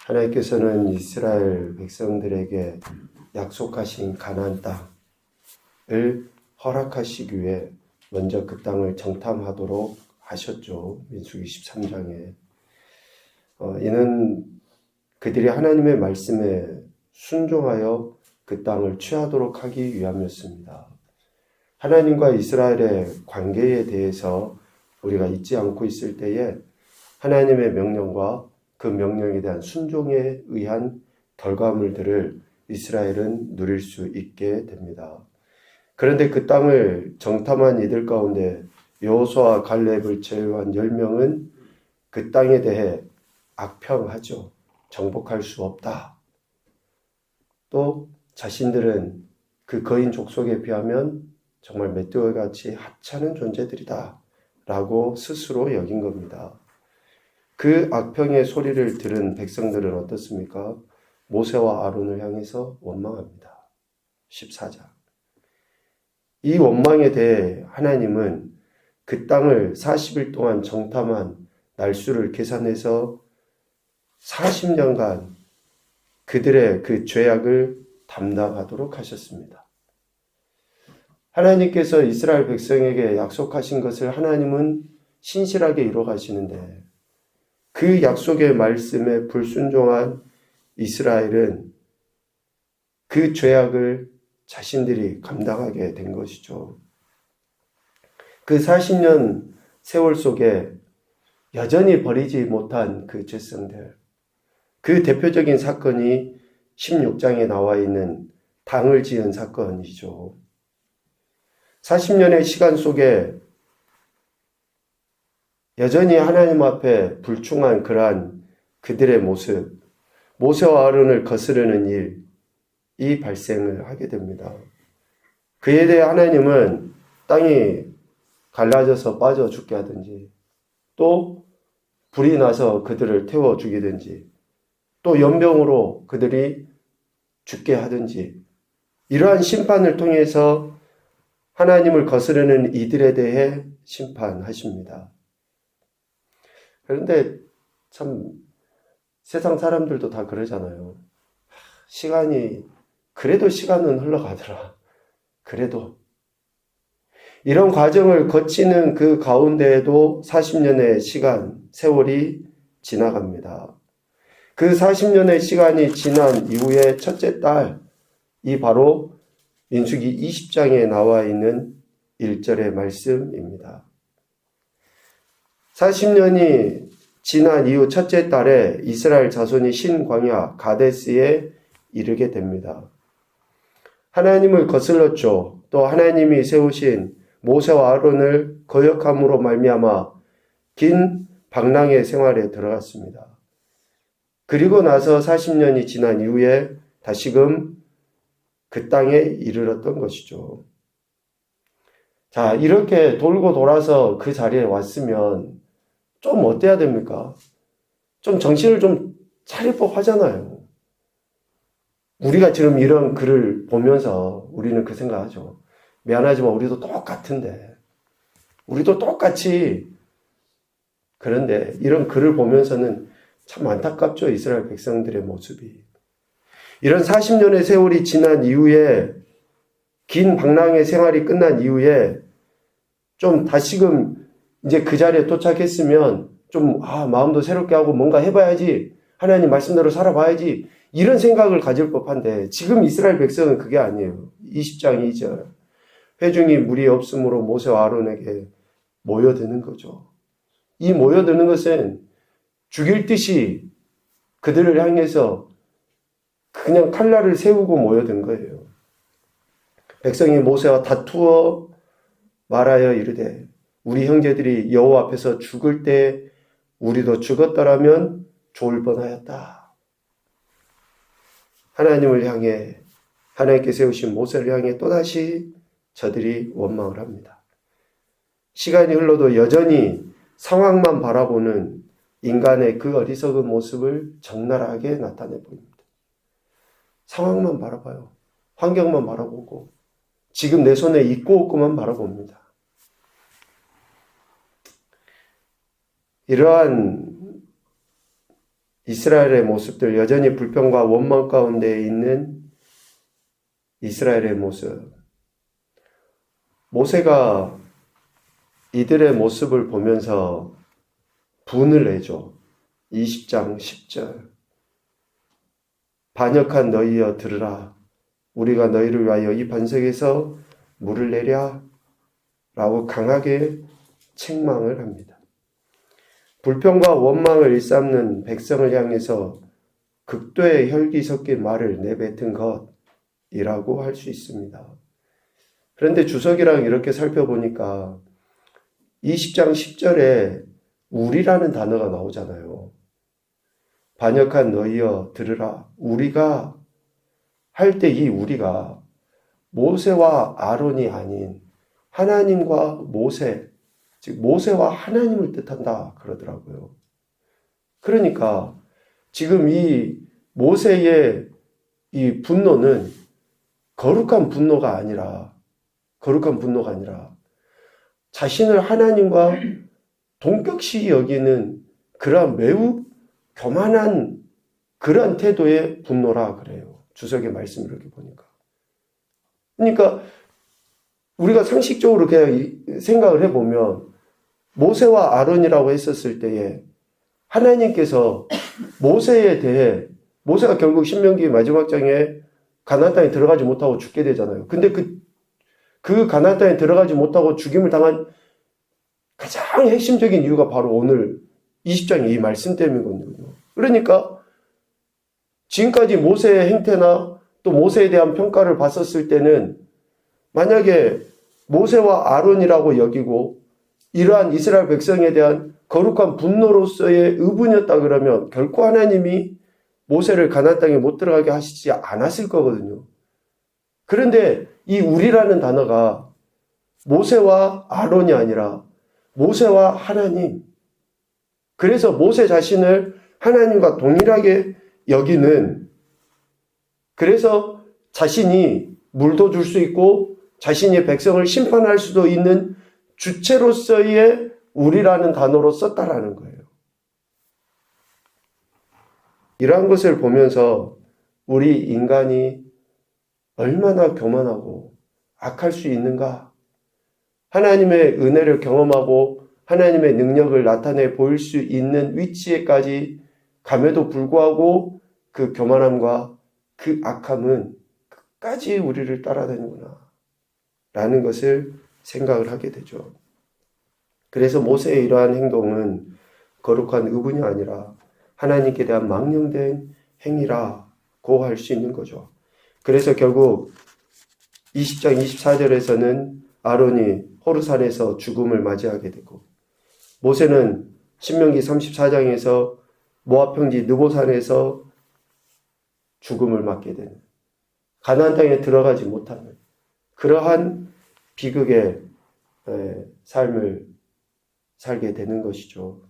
하나님께서는 이스라엘 백성들에게 약속하신 가나안 땅을 허락하시기 위해 먼저 그 땅을 정탐하도록 하셨죠. 민수기 13장에. 이는 그들이 하나님의 말씀에 순종하여 그 땅을 취하도록 하기 위함이었습니다. 하나님과 이스라엘의 관계에 대해서 우리가 잊지 않고 있을 때에 하나님의 명령과 그 명령에 대한 순종에 의한 결과물들을 이스라엘은 누릴 수 있게 됩니다. 그런데 그 땅을 정탐한 이들 가운데 여호수아와 갈렙을 제외한 10명은 그 땅에 대해 악평하죠. 정복할 수 없다. 또 자신들은 그 거인 족속에 비하면 정말 맷돌같이 하찮은 존재들이다 라고 스스로 여긴 겁니다. 그 악평의 소리를 들은 백성들은 어떻습니까? 모세와 아론을 향해서 원망합니다. 14장. 이 원망에 대해 하나님은 그 땅을 40일 동안 정탐한 날수를 계산해서 40년간 그들의 그 죄악을 담당하도록 하셨습니다. 하나님께서 이스라엘 백성에게 약속하신 것을 하나님은 신실하게 이루어 가시는데 그 약속의 말씀에 불순종한 이스라엘은 그 죄악을 자신들이 감당하게 된 것이죠. 그 40년 세월 속에 여전히 버리지 못한 그 죄성들, 그 대표적인 사건이 16장에 나와 있는 당을 지은 사건이죠. 40년의 시간 속에 여전히 하나님 앞에 불충한 그러한 그들의 모습, 모세와 아론을 거스르는 일이 발생을 하게 됩니다. 그에 대해 하나님은 땅이 갈라져서 빠져 죽게 하든지, 또 불이 나서 그들을 태워 죽이든지, 또 연병으로 그들이 죽게 하든지, 이러한 심판을 통해서 하나님을 거스르는 이들에 대해 심판하십니다. 그런데 참 세상 사람들도 다 그러잖아요. 그래도 시간은 흘러가더라. 그래도. 이런 과정을 거치는 그 가운데에도 40년의 세월이 지나갑니다. 그 40년의 시간이 지난 이후에 첫째 딸이 바로 민수기 20장에 나와 있는 1절의 말씀입니다. 40년이 지난 이후 첫째 달에 이스라엘 자손이 신광야 가데스에 이르게 됩니다. 하나님을 거슬렀죠. 또 하나님이 세우신 모세와 아론을 거역함으로 말미암아 긴 방랑의 생활에 들어갔습니다. 그리고 나서 40년이 지난 이후에 다시금 그 땅에 이르렀던 것이죠. 자, 이렇게 돌고 돌아서 그 자리에 왔으면 좀 어때야 됩니까? 좀 정신을 좀 차릴 법 하잖아요. 우리가 지금 이런 글을 보면서 우리는 그 생각하죠. 미안하지만 우리도 똑같은데. 우리도 똑같이. 그런데 이런 글을 보면서는 참 안타깝죠. 이스라엘 백성들의 모습이. 이런 40년의 세월이 지난 이후에 긴 방랑의 생활이 끝난 이후에 좀 다시금 이제 그 자리에 도착했으면 좀 마음도 새롭게 하고 뭔가 해봐야지. 하나님 말씀대로 살아봐야지. 이런 생각을 가질 법한데 지금 이스라엘 백성은 그게 아니에요. 20장 2절. 회중이 물이 없으므로 모세와 아론에게 모여드는 거죠. 이 모여드는 것은 죽일 듯이 그들을 향해서 그냥 칼날을 세우고 모여든 거예요. 백성이 모세와 다투어 말하여 이르되 우리 형제들이 여호와 앞에서 죽을 때 우리도 죽었더라면 좋을 뻔하였다. 하나님을 향해 하나님께 세우신 모세를 향해 또다시 저들이 원망을 합니다. 시간이 흘러도 여전히 상황만 바라보는 인간의 그 어리석은 모습을 적나라하게 나타내 보입니다. 상황만 바라봐요. 환경만 바라보고 지금 내 손에 있고 없고만 바라봅니다. 이러한 이스라엘의 모습들, 여전히 불평과 원망 가운데 있는 이스라엘의 모습. 모세가 이들의 모습을 보면서 분을 내죠. 20장 10절. 반역한 너희여 들으라. 우리가 너희를 위하여 이 반석에서 물을 내랴. 라고 강하게 책망을 합니다. 불평과 원망을 일삼는 백성을 향해서 극도의 혈기 섞인 말을 내뱉은 것이라고 할 수 있습니다. 그런데 주석이랑 이렇게 살펴보니까 20장 10절에 우리라는 단어가 나오잖아요. 반역한 너희여 들으라. 우리가 할 때 이 우리가 모세와 아론이 아닌 하나님과 모세, 즉 모세와 하나님을 뜻한다 그러더라고요. 그러니까 지금 이 모세의 이 분노는 거룩한 분노가 아니라 자신을 하나님과 동격시 여기는 그러한 매우 교만한 그러한 태도의 분노라 그래요. 주석의 말씀을 이렇게 보니까. 그러니까 우리가 상식적으로 그냥 생각을 해보면 모세와 아론이라고 했었을 때에 하나님께서 모세에 대해 모세가 결국 신명기 마지막 장에 가나안 땅에 들어가지 못하고 죽게 되잖아요. 근데 그 가나안 땅에 들어가지 못하고 죽임을 당한 가장 핵심적인 이유가 바로 오늘 20장의 이 말씀 때문이거든요. 그러니까 지금까지 모세의 행태나 또 모세에 대한 평가를 봤었을 때는 만약에 모세와 아론이라고 여기고 이러한 이스라엘 백성에 대한 거룩한 분노로서의 의분이었다 그러면 결코 하나님이 모세를 가나안 땅에 못 들어가게 하시지 않았을 거거든요. 그런데 이 우리라는 단어가 모세와 아론이 아니라 모세와 하나님. 그래서 모세 자신을 하나님과 동일하게 여기는, 그래서 자신이 물도 줄 수 있고 자신이 백성을 심판할 수도 있는 주체로서의 우리라는 단어로 썼다라는 거예요. 이러한 것을 보면서 우리 인간이 얼마나 교만하고 악할 수 있는가? 하나님의 은혜를 경험하고 하나님의 능력을 나타내 보일 수 있는 위치에까지 감에도 불구하고 그 교만함과 그 악함은 끝까지 우리를 따라다니구나 라는 것을 생각을 하게 되죠. 그래서 모세의 이러한 행동은 거룩한 의분이 아니라 하나님께 대한 망령된 행위라고 할 수 있는 거죠. 그래서 결국 20장 24절에서는 아론이 호르산에서 죽음을 맞이하게 되고, 모세는 신명기 34장에서 모압 평지 느보산에서 죽음을 맞게 되는, 가나안 땅에 들어가지 못하는 그러한 비극의 삶을 살게 되는 것이죠.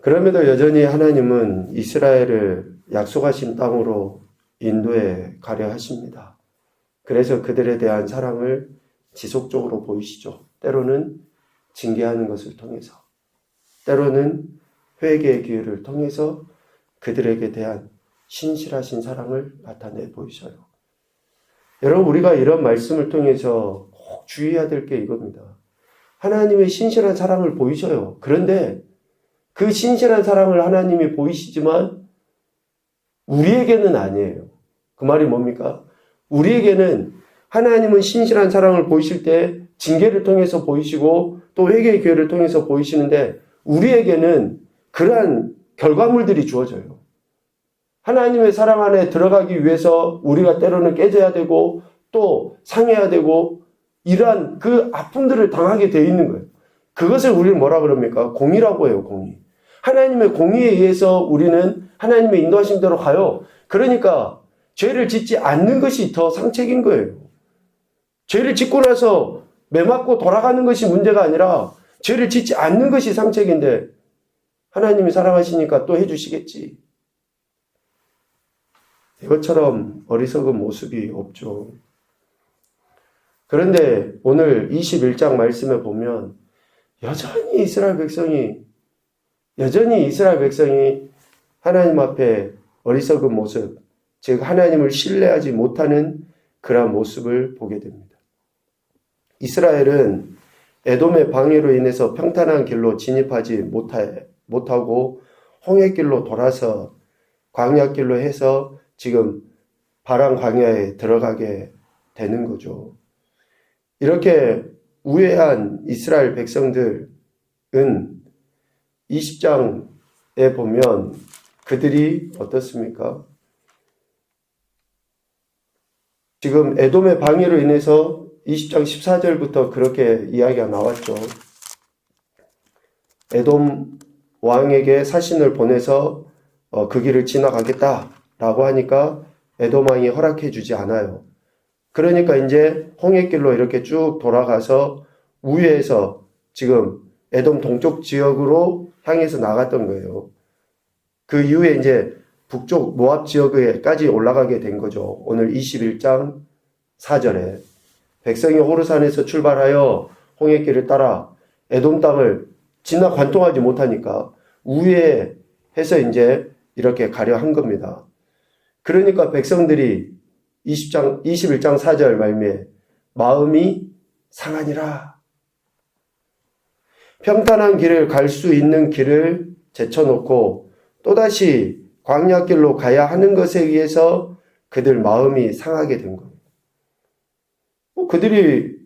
그럼에도 여전히 하나님은 이스라엘을 약속하신 땅으로 인도해 가려 하십니다. 그래서 그들에 대한 사랑을 지속적으로 보이시죠. 때로는 징계하는 것을 통해서, 때로는 회개의 기회를 통해서 그들에게 대한 신실하신 사랑을 나타내 보이셔요. 여러분, 우리가 이런 말씀을 통해서 꼭 주의해야 될 게 이겁니다. 하나님의 신실한 사랑을 보이셔요. 그런데 그 신실한 사랑을 하나님이 보이시지만 우리에게는 아니에요. 그 말이 뭡니까? 우리에게는 하나님은 신실한 사랑을 보이실 때 징계를 통해서 보이시고 또 회개의 기회를 통해서 보이시는데, 우리에게는 그러한 결과물들이 주어져요. 하나님의 사랑 안에 들어가기 위해서 우리가 때로는 깨져야 되고 또 상해야 되고 이러한 그 아픔들을 당하게 되어 있는 거예요. 그것을 우리는 뭐라 그럽니까? 공의라고 해요, 공의. 하나님의 공의에 의해서 우리는 하나님의 인도하심대로 가요. 그러니까 죄를 짓지 않는 것이 더 상책인 거예요. 죄를 짓고 나서 매맞고 돌아가는 것이 문제가 아니라 죄를 짓지 않는 것이 상책인데 하나님이 사랑하시니까 또 해주시겠지. 이것처럼 어리석은 모습이 없죠. 그런데 오늘 21장 말씀에 보면 여전히 이스라엘 백성이 하나님 앞에 어리석은 모습, 즉 하나님을 신뢰하지 못하는 그러한 모습을 보게 됩니다. 이스라엘은 에돔의 방해로 인해서 평탄한 길로 진입하지 못하고 홍해길로 돌아서 광야길로 해서 지금 바람 광야에 들어가게 되는 거죠. 이렇게 우회한 이스라엘 백성들은 20장에 보면 그들이 어떻습니까? 지금 에돔의 방해로 인해서 20장 14절부터 그렇게 이야기가 나왔죠. 에돔 왕에게 사신을 보내서 그 길을 지나가겠다라고 하니까 에돔 왕이 허락해 주지 않아요. 그러니까 이제 홍해길로 이렇게 쭉 돌아가서 우회해서 지금 에돔 동쪽 지역으로 향해서 나갔던 거예요. 그 이후에 이제 북쪽 모압 지역에까지 올라가게 된 거죠. 오늘 21장 4절에 백성이 호르산에서 출발하여 홍해길을 따라 에돔 땅을 지나 관통하지 못하니까 우회해서 이제 이렇게 가려 한 겁니다. 그러니까 백성들이 21장 4절 말미에 마음이 상하니라. 평탄한 길을 갈 수 있는 길을 제쳐놓고 또다시 광야길로 가야 하는 것에 의해서 그들 마음이 상하게 된 겁니다. 그들이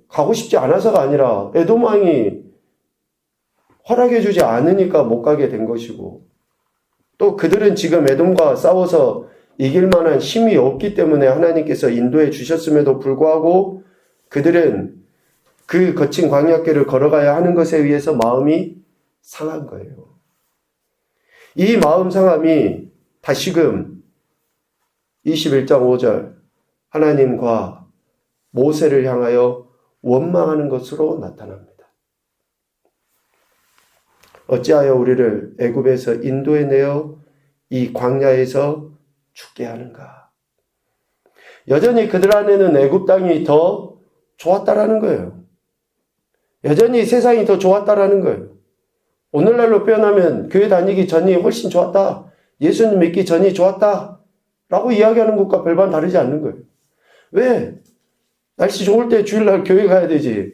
가고 싶지 않아서가 아니라 에돔 왕이 허락해 주지 않으니까 못 가게 된 것이고, 또 그들은 지금 에돔과 싸워서 이길 만한 힘이 없기 때문에 하나님께서 인도해 주셨음에도 불구하고 그들은 그 거친 광야길을 걸어가야 하는 것에 의해서 마음이 상한 거예요. 이 마음 상함이 다시금 21장 5절 하나님과 모세를 향하여 원망하는 것으로 나타납니다. 어찌하여 우리를 애굽에서 인도해내어 이 광야에서 죽게 하는가? 여전히 그들 안에는 애굽 땅이 더 좋았다라는 거예요. 여전히 세상이 더 좋았다라는 거예요. 오늘날로 표현하면 교회 다니기 전이 훨씬 좋았다. 예수님 믿기 전이 좋았다. 라고 이야기하는 것과 별반 다르지 않는 거예요. 왜? 날씨 좋을 때 주일날 교회 가야 되지.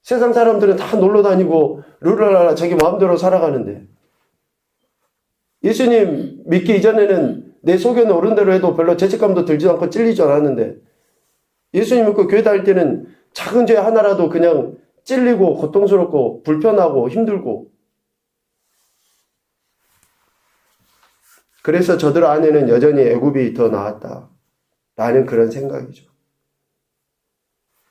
세상 사람들은 다 놀러 다니고 룰랄라 자기 마음대로 살아가는데, 예수님 믿기 이전에는 내 소견에 옳은 대로 해도 별로 죄책감도 들지 않고 찔리지 않았는데, 예수님 믿고 교회 다닐 때는 작은 죄 하나라도 그냥 찔리고 고통스럽고 불편하고 힘들고, 그래서 저들 안에는 여전히 애굽이 더 나았다라는 그런 생각이죠.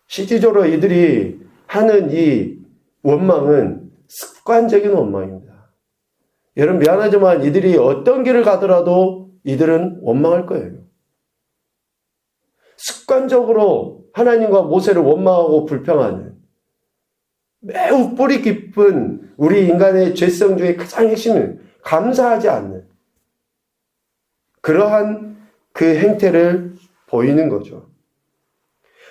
실질적으로 이들이 하는 이 원망은 습관적인 원망입니다. 여러분 미안하지만 이들이 어떤 길을 가더라도 이들은 원망할 거예요. 습관적으로 하나님과 모세를 원망하고 불평하는, 매우 뿌리 깊은 우리 인간의 죄성 중에 가장 핵심은 감사하지 않는 그러한 그 행태를 보이는 거죠.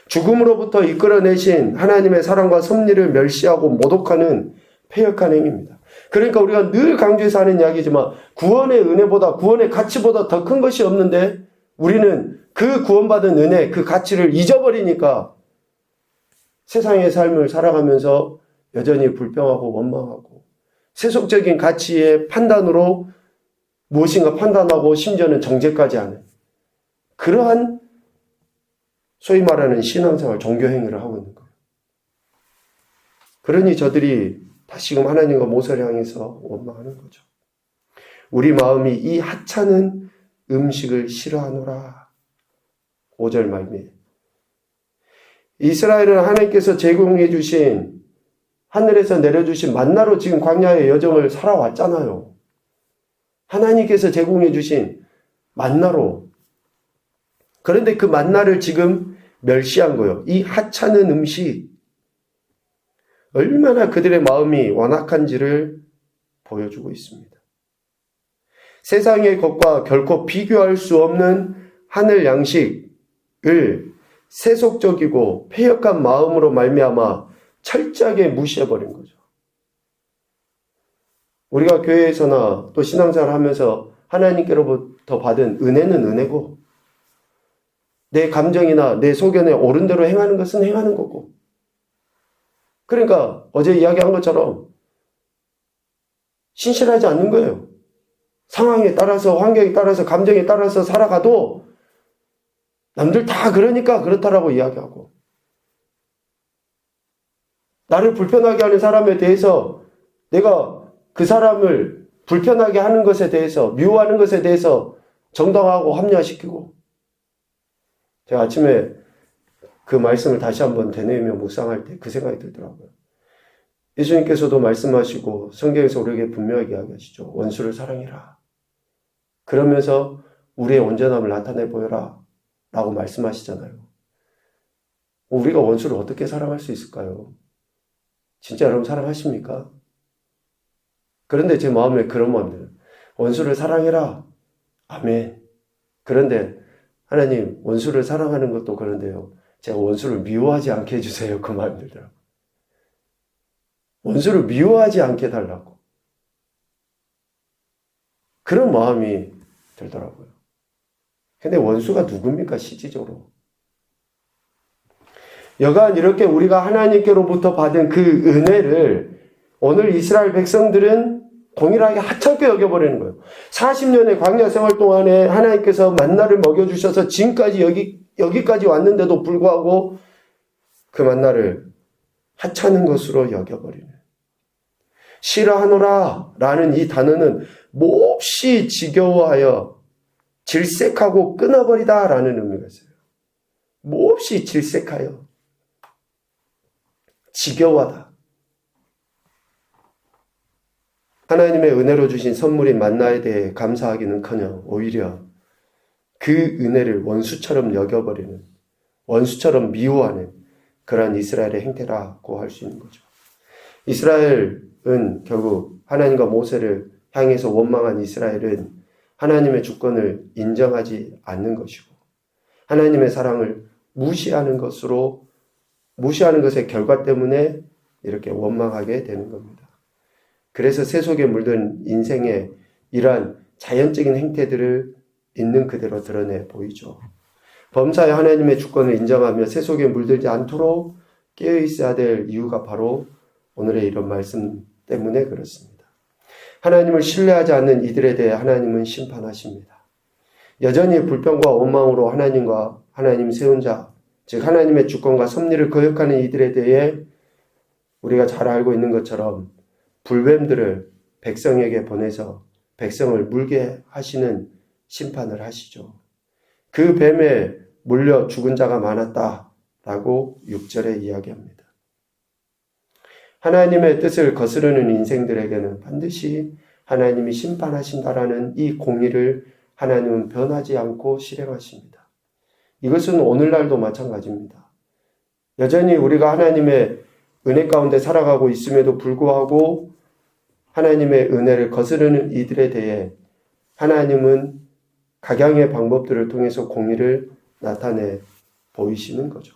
죽음으로부터 이끌어내신 하나님의 사랑과 섭리를 멸시하고 모독하는 패역한 행위입니다. 그러니까 우리가 늘 강조해서 하는 이야기지만 구원의 은혜보다, 구원의 가치보다 더 큰 것이 없는데 우리는 그 구원받은 은혜, 그 가치를 잊어버리니까 세상의 삶을 살아가면서 여전히 불평하고 원망하고 세속적인 가치의 판단으로 무엇인가 판단하고 심지어는 정죄까지 하는 그러한 소위 말하는 신앙생활, 종교행위를 하고 있는 거예요. 그러니 저들이 다시금 하나님과 모세를 향해서 원망하는 거죠. 우리 마음이 이 하찮은 음식을 싫어하노라. 5절 말미에 이스라엘은 하나님께서 제공해 주신, 하늘에서 내려주신 만나로 지금 광야의 여정을 살아왔잖아요. 하나님께서 제공해 주신 만나로. 그런데 그 만나를 지금 멸시한 거예요. 이 하찮은 음식, 얼마나 그들의 마음이 완악한지를 보여주고 있습니다. 세상의 것과 결코 비교할 수 없는 하늘 양식을 세속적이고 패역한 마음으로 말미암아 철저하게 무시해버린 거죠. 우리가 교회에서나 또 신앙생활 하면서 하나님께로부터 받은 은혜는 은혜고, 내 감정이나 내 소견에 옳은 대로 행하는 것은 행하는 거고. 그러니까 어제 이야기한 것처럼 신실하지 않는 거예요. 상황에 따라서, 환경에 따라서, 감정에 따라서 살아가도 남들 다 그러니까 그렇다라고 이야기하고, 나를 불편하게 하는 사람에 대해서 내가 그 사람을 불편하게 하는 것에 대해서, 미워하는 것에 대해서 정당화하고 합리화시키고. 제가 아침에 그 말씀을 다시 한번 되뇌이며 묵상할 때 그 생각이 들더라고요. 예수님께서도 말씀하시고 성경에서 우리에게 분명하게 이야기하시죠. 원수를 사랑해라. 그러면서 우리의 온전함을 나타내 보여라 라고 말씀하시잖아요. 우리가 원수를 어떻게 사랑할 수 있을까요? 진짜 여러분 사랑하십니까? 그런데 제 마음에 그런 마음이 들어요. 원수를 사랑해라. 아멘. 그런데 하나님, 원수를 사랑하는 것도 그런데요, 제가 원수를 미워하지 않게 해주세요. 그 마음이 들더라고요. 원수를 미워하지 않게 해달라고. 그런 마음이 들더라고요. 근데 원수가 누굽니까? 실질적으로. 여간 이렇게 우리가 하나님께로부터 받은 그 은혜를 오늘 이스라엘 백성들은 동일하게 하찮게 여겨버리는 거예요. 40년의 광야 생활 동안에 하나님께서 만나를 먹여주셔서 지금까지 여기까지 왔는데도 불구하고 그 만나를 하찮은 것으로 여겨버리는. 싫어하노라 라는 이 단어는 몹시 지겨워하여 질색하고 끊어버리다 라는 의미가 있어요. 몹시 질색하여 지겨워하다. 하나님의 은혜로 주신 선물인 만나에 대해 감사하기는커녕 오히려 그 은혜를 원수처럼 여겨버리는, 원수처럼 미워하는 그러한 이스라엘의 행태라고 할 수 있는 거죠. 이스라엘은 결국 하나님과 모세를 향해서 원망한 이스라엘은 하나님의 주권을 인정하지 않는 것이고 하나님의 사랑을 무시하는 것의 결과 때문에 이렇게 원망하게 되는 겁니다. 그래서 세속에 물든 인생의 이러한 자연적인 행태들을 있는 그대로 드러내 보이죠. 범사에 하나님의 주권을 인정하며 세속에 물들지 않도록 깨어 있어야 될 이유가 바로 오늘의 이런 말씀 때문에 그렇습니다. 하나님을 신뢰하지 않는 이들에 대해 하나님은 심판하십니다. 여전히 불평과 원망으로 하나님 세운 자, 즉 하나님의 주권과 섭리를 거역하는 이들에 대해 우리가 잘 알고 있는 것처럼 불뱀들을 백성에게 보내서 백성을 물게 하시는 심판을 하시죠. 그 뱀에 물려 죽은 자가 많았다라고 6절에 이야기합니다. 하나님의 뜻을 거스르는 인생들에게는 반드시 하나님이 심판하신다라는 이 공의를 하나님은 변하지 않고 실행하십니다. 이것은 오늘날도 마찬가지입니다. 여전히 우리가 하나님의 은혜 가운데 살아가고 있음에도 불구하고 하나님의 은혜를 거스르는 이들에 대해 하나님은 각양의 방법들을 통해서 공의를 나타내 보이시는 거죠.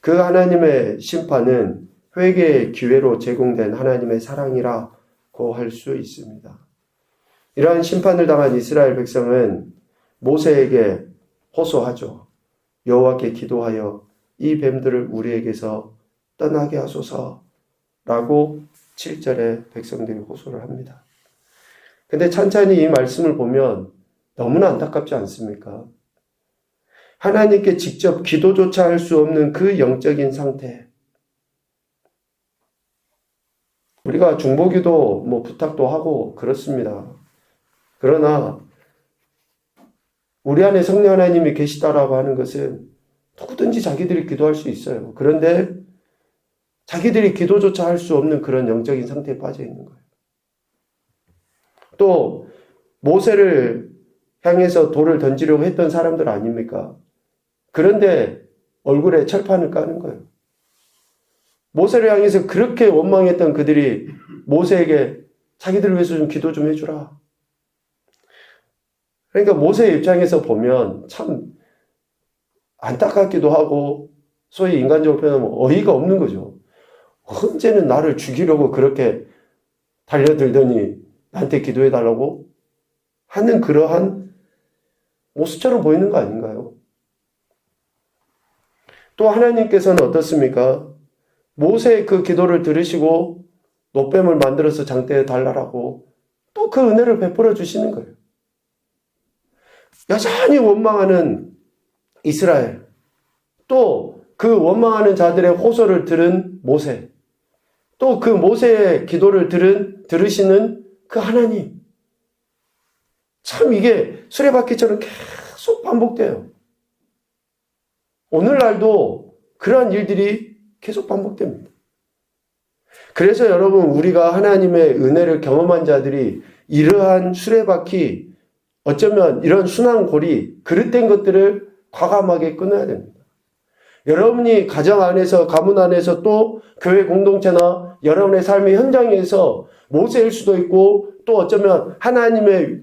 그 하나님의 심판은 회개의 기회로 제공된 하나님의 사랑이라고 할 수 있습니다. 이러한 심판을 당한 이스라엘 백성은 모세에게 호소하죠. 여호와께 기도하여 이 뱀들을 우리에게서 떠나게 하소서라고 7절에 백성들이 호소를 합니다. 근데 찬찬히 이 말씀을 보면 너무나 안타깝지 않습니까? 하나님께 직접 기도조차 할 수 없는 그 영적인 상태. 우리가 중보기도 부탁도 하고 그렇습니다. 그러나 우리 안에 성령 하나님이 계시다라고 하는 것은 누구든지 자기들이 기도할 수 있어요. 그런데 자기들이 기도조차 할 수 없는 그런 영적인 상태에 빠져 있는 거예요. 또 모세를 향해서 돌을 던지려고 했던 사람들 아닙니까? 그런데 얼굴에 철판을 까는 거예요. 모세를 향해서 그렇게 원망했던 그들이 모세에게 자기들을 위해서 좀 기도 좀 해주라. 그러니까 모세의 입장에서 보면 참 안타깝기도 하고 소위 인간적으로 표현하면 어이가 없는 거죠. 언제는 나를 죽이려고 그렇게 달려들더니 나한테 기도해 달라고 하는 그러한 모습처럼 보이는 거 아닌가요? 또 하나님께서는 어떻습니까? 모세의 그 기도를 들으시고 노뱀을 만들어서 장대에 달라라고 또 그 은혜를 베풀어 주시는 거예요. 여전히 원망하는 이스라엘, 또 그 원망하는 자들의 호소를 들은 모세, 또 그 모세의 기도를 들으시는 그 하나님. 참 이게 수레바퀴처럼 계속 반복돼요. 오늘날도 그러한 일들이 계속 반복됩니다. 그래서 여러분, 우리가 하나님의 은혜를 경험한 자들이 이러한 수레바퀴, 어쩌면 이런 순환고리, 그릇된 것들을 과감하게 끊어야 됩니다. 여러분이 가정 안에서, 가문 안에서, 또 교회 공동체나 여러분의 삶의 현장에서 모세일 수도 있고, 또 어쩌면 하나님의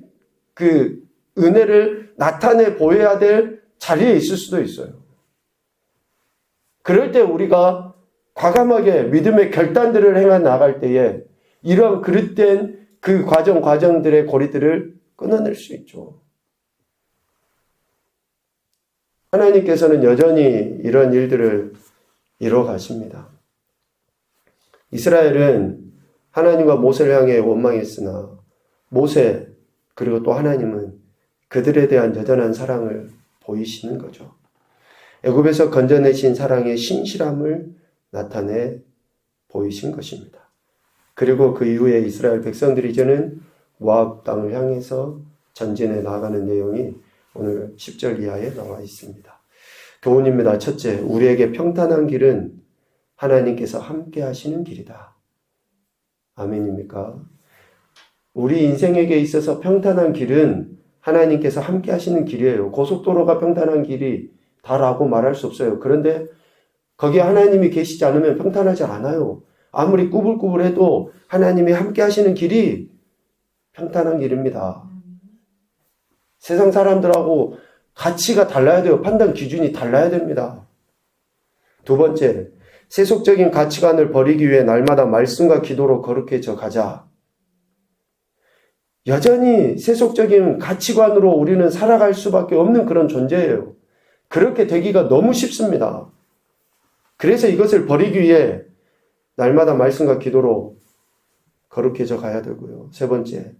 그 은혜를 나타내 보여야 될 자리에 있을 수도 있어요. 그럴 때 우리가 과감하게 믿음의 결단들을 행해 나갈 때에 이런 그릇된 그 과정들의 고리들을 끊어낼 수 있죠. 하나님께서는 여전히 이런 일들을 이루어 가십니다. 이스라엘은 하나님과 모세를 향해 원망했으나 모세 그리고 또 하나님은 그들에 대한 여전한 사랑을 보이시는 거죠. 애굽에서 건져내신 사랑의 신실함을 나타내 보이신 것입니다. 그리고 그 이후에 이스라엘 백성들이 이제는 모압 땅을 향해서 전진해 나가는 내용이 오늘 10절 이하에 나와 있습니다. 교훈입니다. 첫째, 우리에게 평탄한 길은 하나님께서 함께 하시는 길이다. 아멘입니까? 우리 인생에게 있어서 평탄한 길은 하나님께서 함께 하시는 길이에요. 고속도로가 평탄한 길이 다라고 말할 수 없어요. 그런데 거기에 하나님이 계시지 않으면 평탄하지 않아요. 아무리 꾸불꾸불해도 하나님이 함께 하시는 길이 평탄한 길입니다. 세상 사람들하고 가치가 달라야 돼요. 판단 기준이 달라야 됩니다. 두 번째, 세속적인 가치관을 버리기 위해 날마다 말씀과 기도로 거룩해져 가자. 여전히 세속적인 가치관으로 우리는 살아갈 수밖에 없는 그런 존재예요. 그렇게 되기가 너무 쉽습니다. 그래서 이것을 버리기 위해 날마다 말씀과 기도로 거룩해져 가야 되고요. 세 번째,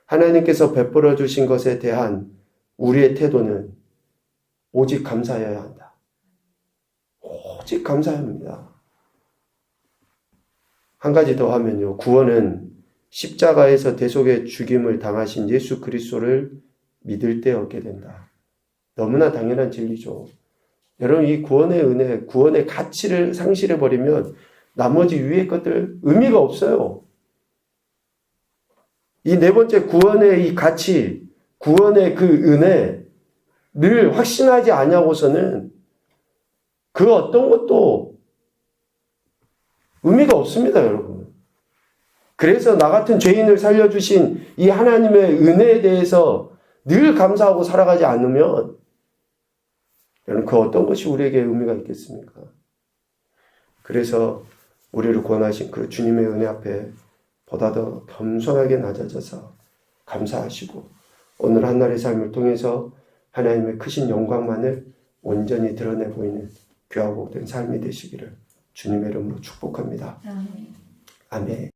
하나님께서 베풀어 주신 것에 대한 우리의 태도는 오직 감사해야 한다. 오직 감사해야 합니다. 한 가지 더 하면요. 구원은 십자가에서 대속의 죽임을 당하신 예수 그리스도를 믿을 때 얻게 된다. 너무나 당연한 진리죠. 여러분, 이 구원의 은혜, 구원의 가치를 상실해버리면 나머지 위의 것들 의미가 없어요. 이 네 번째 구원의 이 가치, 구원의 그 은혜를 확신하지 않냐고서는 그 어떤 것도 의미가 없습니다, 여러분. 그래서 나 같은 죄인을 살려주신 이 하나님의 은혜에 대해서 늘 감사하고 살아가지 않으면 여러분, 그 어떤 것이 우리에게 의미가 있겠습니까? 그래서 우리를 구원하신 그 주님의 은혜 앞에 보다 더 겸손하게 낮아져서 감사하시고 오늘 한날의 삶을 통해서 하나님의 크신 영광만을 온전히 드러내 보이는 귀하고 된 삶이 되시기를 주님의 이름으로 축복합니다. 아멘.